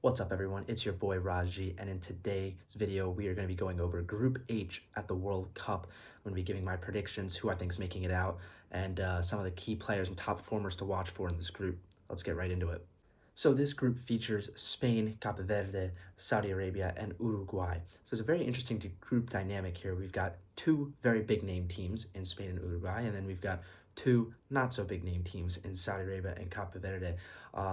What's up everyone, it's your boy Raji, and in today's video we are going to be going over Group H at the World Cup. I'm going to be giving my predictions, who I think is making it out, and some of the key players and top performers to watch for in this group. Let's get right into it. So this group features Spain, Cape Verde, Saudi Arabia, and Uruguay. So it's a very interesting group dynamic here. We've got two very big name teams in Spain and Uruguay, and then we've got two not so big name teams in Saudi Arabia and Cape Verde.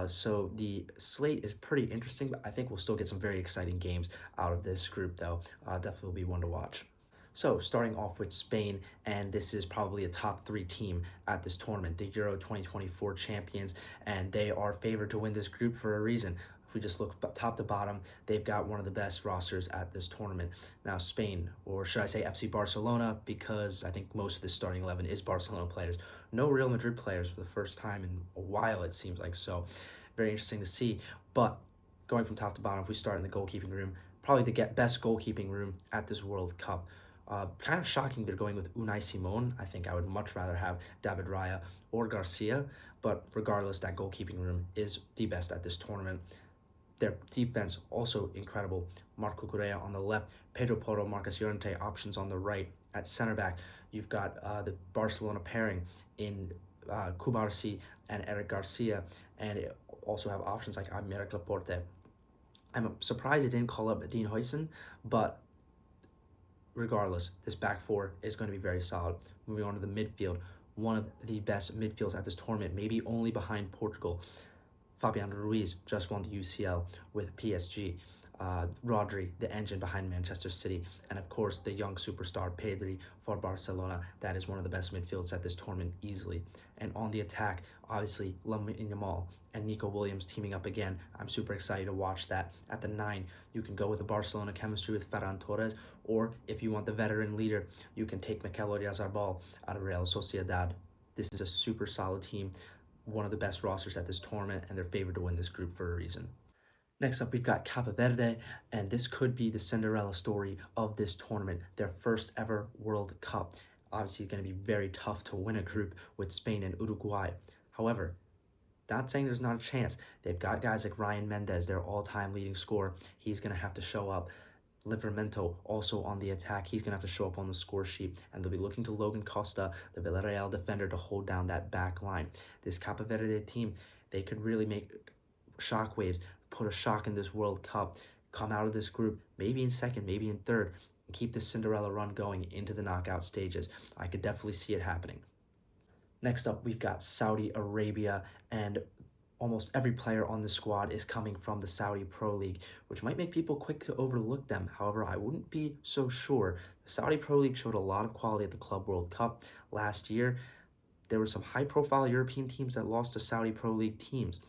So the slate is pretty interesting, but I think we'll still get some very exciting games out of this group though. Definitely will be one to watch. So starting off with Spain, and this is probably a top three team at this tournament, the Euro 2024 champions, and they are favored to win this group for a reason. If we just look top to bottom, they've got one of the best rosters at this tournament. Now Spain, or should I say FC Barcelona, because I think most of the starting 11 is Barcelona players. No Real Madrid players for the first time in a while, it seems like, so very interesting to see. But going from top to bottom, if we start in the goalkeeping room, probably the best goalkeeping room at this World Cup. Kind of shocking they're going with Unai Simon. I think I would much rather have David Raya or Garcia, but regardless, that goalkeeping room is the best at this tournament. Their defense also incredible. Marco Correa on the left, Pedro Porro, Marcos Llorente options on the right. At center back, you've got the Barcelona pairing in Cubarsí and Eric Garcia, and it also have options like Aymeric Laporte. I'm surprised they didn't call up Dean Huijsen, but regardless, this back four is going to be very solid. Moving on to the midfield, one of the best midfields at this tournament, maybe only behind Portugal. Fabian Ruiz just won the UCL with PSG. Rodri, the engine behind Manchester City, and of course the young superstar Pedri for Barcelona. That is one of the best midfields at this tournament easily. And on the attack, obviously Lamine Yamal and Nico Williams teaming up again. I'm super excited to watch that. At the 9, you can go with the Barcelona chemistry with Ferran Torres, or if you want the veteran leader, you can take Mikel Oyarzabal out of Real Sociedad. This is a super solid team, one of the best rosters at this tournament, and they're favored to win this group for a reason. Next up, we've got Cape Verde, and this could be the Cinderella story of this tournament, their first ever World Cup. Obviously, going to be very tough to win a group with Spain and Uruguay. However, not saying there's not a chance. They've got guys like Ryan Mendes, their all-time leading scorer. He's going to have to show up. Livramento also on the attack. He's going to have to show up on the score sheet, and they'll be looking to Logan Costa, the Villarreal defender, to hold down that back line. This Cape Verde team, they could really make shockwaves, put a shock in this World Cup, come out of this group, maybe in second, maybe in third, and keep the Cinderella run going into the knockout stages. I could definitely see it happening. Next up, we've got Saudi Arabia, and almost every player on the squad is coming from the Saudi Pro League, which might make people quick to overlook them. However, I wouldn't be so sure. The Saudi Pro League showed a lot of quality at the Club World Cup last year. There were some high-profile European teams that lost to Saudi Pro League teams.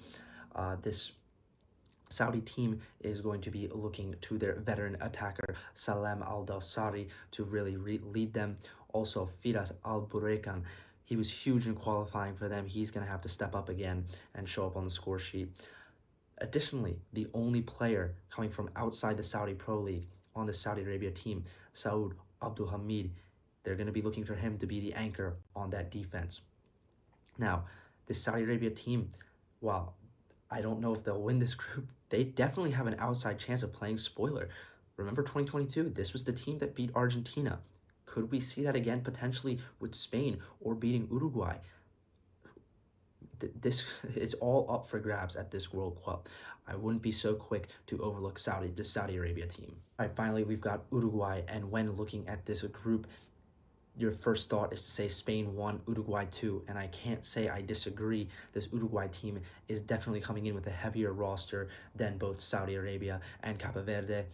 This Saudi team is going to be looking to their veteran attacker Salem Al-Dawsari to really lead them. Also, Firas Al-Burekan, he was huge in qualifying for them. He's going to have to step up again and show up on the score sheet. Additionally, the only player coming from outside the Saudi Pro League on the Saudi Arabia team, Saud Abdul Hamid, they're going to be looking for him to be the anchor on that defense. Now, the Saudi Arabia team, while I don't know if they'll win this group, they definitely have an outside chance of playing spoiler. Remember 2022? This was the team that beat Argentina. Could we see that again potentially with Spain or beating Uruguay? It's all up for grabs at this World Cup. I wouldn't be so quick to overlook the Saudi Arabia team. All right, finally, we've got Uruguay, and when looking at this group, your first thought is to say Spain 1, Uruguay 2, and I can't say I disagree. This Uruguay team is definitely coming in with a heavier roster than both Saudi Arabia and Cape Verde.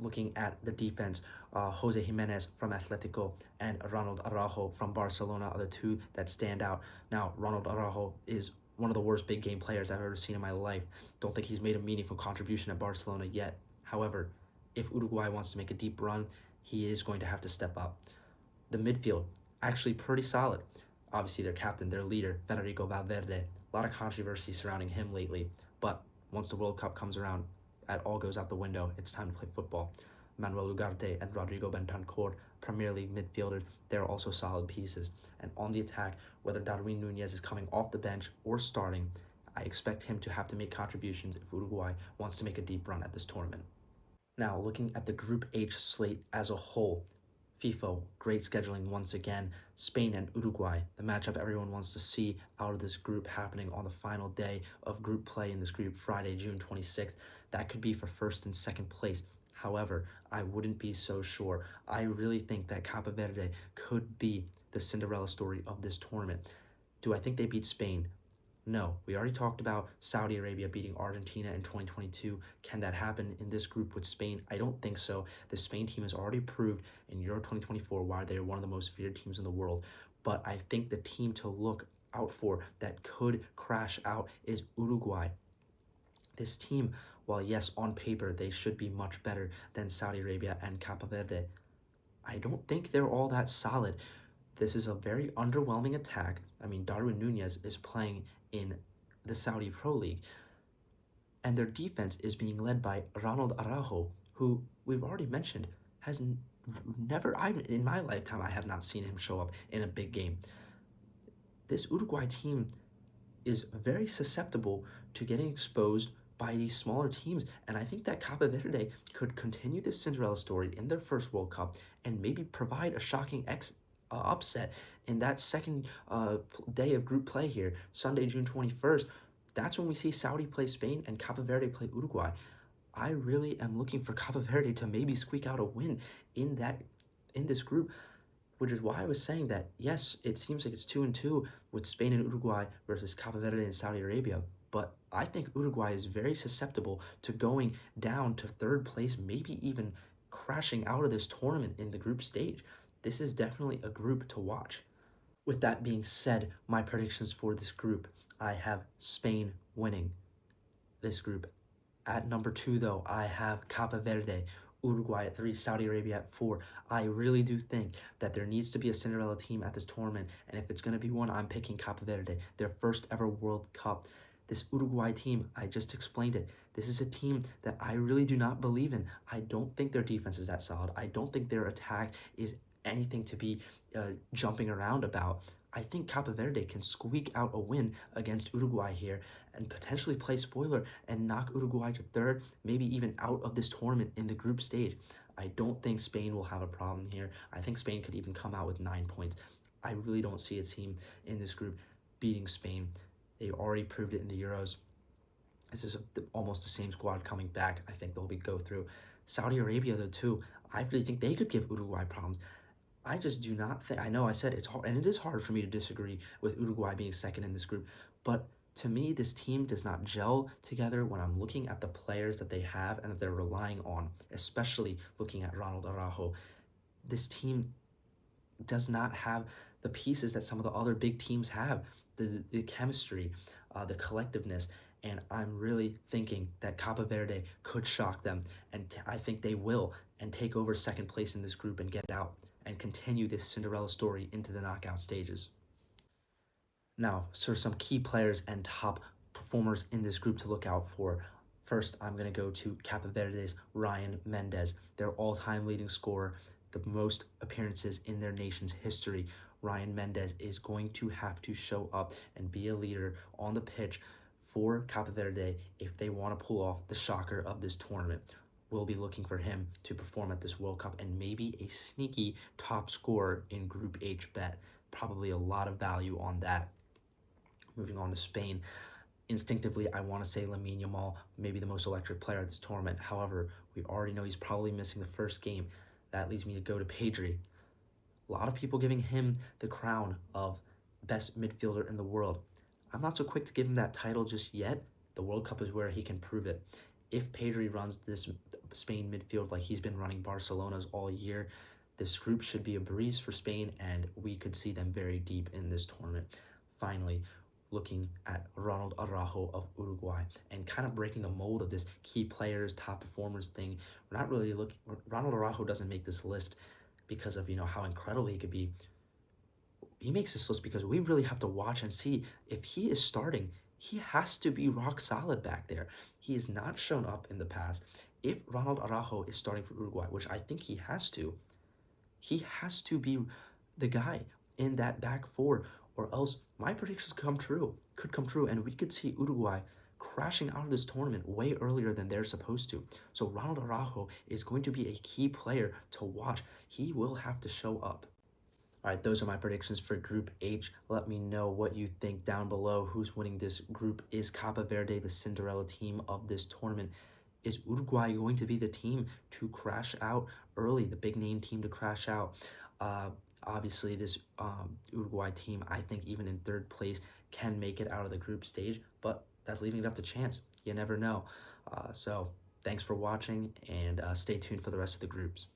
Looking at the defense, Jose Jimenez from Atletico and Ronald Araujo from Barcelona are the two that stand out. Now, Ronald Araujo is one of the worst big game players I've ever seen in my life. Don't think he's made a meaningful contribution at Barcelona yet. However, if Uruguay wants to make a deep run, he is going to have to step up. The midfield, actually pretty solid. Obviously, their captain, their leader, Federico Valverde. A lot of controversy surrounding him lately, but once the World Cup comes around, that all goes out the window. It's time to play football. Manuel Ugarte and Rodrigo Bentancur, Premier League midfielders, they're also solid pieces. And on the attack, whether Darwin Nunez is coming off the bench or starting, I expect him to have to make contributions if Uruguay wants to make a deep run at this tournament. Now, looking at the Group H slate as a whole, FIFA, great scheduling once again. Spain and Uruguay, the matchup everyone wants to see out of this group happening on the final day of group play in this group, Friday, June 26th. That could be for first and second place. However, I wouldn't be so sure. I really think that Cape Verde could be the Cinderella story of this tournament. Do I think they beat Spain? No, we already talked about Saudi Arabia beating Argentina in 2022. Can that happen in this group with Spain? I don't think so. The Spain team has already proved in Euro 2024 why they're one of the most feared teams in the world. But I think the team to look out for that could crash out is Uruguay. This team, while yes, on paper, they should be much better than Saudi Arabia and Cape Verde, I don't think they're all that solid. This is a very underwhelming attack. I mean, Darwin Nunez is playing in the Saudi Pro League, and their defense is being led by Ronald Araujo, who we've already mentioned has never, in my lifetime, I have not seen him show up in a big game. This Uruguay team is very susceptible to getting exposed by these smaller teams, and I think that Cape Verde could continue this Cinderella story in their first World Cup and maybe provide a shocking upset in that second day of group play here, Sunday, June 21st. That's when we see Saudi play Spain and Cape Verde play Uruguay. I really am looking for Cape Verde to maybe squeak out a win in this group, which is why I was saying that, yes, it seems like it's 2-2 with Spain and Uruguay versus Cape Verde and Saudi Arabia, but I think Uruguay is very susceptible to going down to third place, maybe even crashing out of this tournament in the group stage. This is definitely a group to watch. With that being said, my predictions for this group, I have Spain winning this group. At number 2, though, I have Cape Verde, Uruguay at 3, Saudi Arabia at 4. I really do think that there needs to be a Cinderella team at this tournament, and if it's going to be one, I'm picking Cape Verde, their first ever World Cup. This Uruguay team, I just explained it. This is a team that I really do not believe in. I don't think their defense is that solid. I don't think their attack is anything to be jumping around about. I think Cape Verde can squeak out a win against Uruguay here and potentially play spoiler and knock Uruguay to third, maybe even out of this tournament in the group stage. I don't think Spain will have a problem here. I think Spain could even come out with 9 points. I really don't see a team in this group beating Spain. They already proved it in the Euros. This is almost the same squad coming back. I think they'll go through. Saudi Arabia, though, too, I really think they could give Uruguay problems. I just do not think, I know I said it's hard, and it is hard for me to disagree with Uruguay being second in this group, but to me, this team does not gel together when I'm looking at the players that they have and that they're relying on, especially looking at Ronald Araujo. This team does not have the pieces that some of the other big teams have, the chemistry, the collectiveness, and I'm really thinking that Cape Verde could shock them, and I think they will, and take over second place in this group and get out and continue this Cinderella story into the knockout stages. Now, so some key players and top performers in this group to look out for. First, I'm going to go to Cape Verde's Ryan Mendes, their all-time leading scorer, the most appearances in their nation's history. Ryan Mendes is going to have to show up and be a leader on the pitch for Cape Verde if they want to pull off the shocker of this tournament. We'll be looking for him to perform at this World Cup and maybe a sneaky top scorer in Group H bet. Probably a lot of value on that. Moving on to Spain. Instinctively, I want to say Lamine Yamal, maybe the most electric player at this tournament. However, we already know he's probably missing the first game. That leads me to go to Pedri. A lot of people giving him the crown of best midfielder in the world. I'm not so quick to give him that title just yet. The World Cup is where he can prove it. If Pedri runs this Spain midfield like he's been running Barcelona's all year, this group should be a breeze for Spain, and we could see them very deep in this tournament. Finally, looking at Ronald Araujo of Uruguay and kind of breaking the mold of this key players, top performers thing. We're not really looking, Ronald Araujo doesn't make this list because of, how incredible he could be. He makes this list because we really have to watch and see if he is starting. He has to be rock solid back there. He has not shown up in the past. If Ronald Araujo is starting for Uruguay, which I think he has to be the guy in that back four or else my predictions could come true, and we could see Uruguay crashing out of this tournament way earlier than they're supposed to. So Ronald Araujo is going to be a key player to watch. He will have to show up. All right, those are my predictions for Group H. Let me know what you think down below. Who's winning this group? Is Cape Verde the Cinderella team of this tournament? Is Uruguay going to be the team to crash out early, the big name team to crash out? Uh, Obviously, this Uruguay team, I think even in third place, can make it out of the group stage, but that's leaving it up to chance. You never know. So thanks for watching, and stay tuned for the rest of the groups.